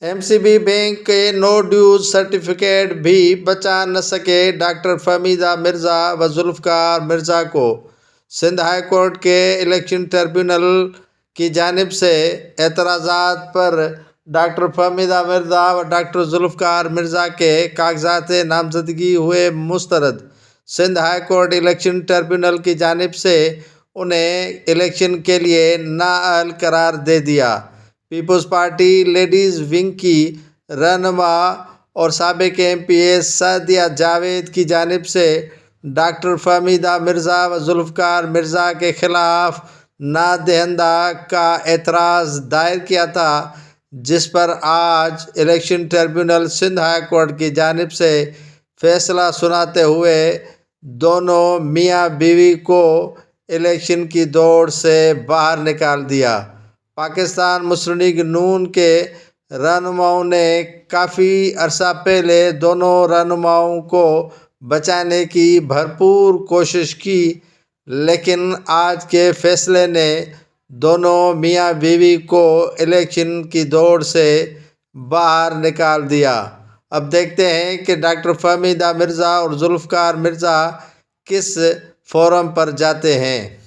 MCB bank के no dues certificate भी बचा न सके डॉक्टर फहमीदा मिर्ज़ा व जुल्फ़कार मिर्ज़ा को। सिंध हाई कोर्ट के इलेक्शन ट्रिब्यूनल की जानिब से एतराज़ात पर डॉक्टर फहमीदा मिर्ज़ा व डॉक्टर जुल्फ़कार मिर्ज़ा के कागजात नामजदगी हुए मुस्तरद। Sindh high court election tribunal की जानिब से उन्हें इलेक्शन के लिए नाअहल करार दे दिया। पीपल्स पार्टी लेडीज़ विंग की रहनुमा और साबिक MPA सादिया जावेद की जानिब से डॉक्टर फहमीदा मिर्ज़ा व जुल्फ़कार मिर्ज़ा के ख़िलाफ़ नादहिंदा का एतराज़ दायर किया था, जिस पर आज election tribunal Sindh high court की जानिब से फैसला सुनाते हुए दोनों मियाँ बीवी को इलेक्शन की दौड़ से बाहर निकाल दिया। पाकिस्तान मुस्लिम लीग नून के रहनुमाओं ने काफ़ी अरसा पहले दोनों रहनुमाओं को बचाने की भरपूर कोशिश की, लेकिन आज के फैसले ने दोनों मियाँ बीवी को इलेक्शन की दौड़ से बाहर निकाल दिया। अब देखते हैं कि डॉक्टर फहमीदा मिर्ज़ा और जुल्फ़कार मिर्ज़ा किस फोरम पर जाते हैं।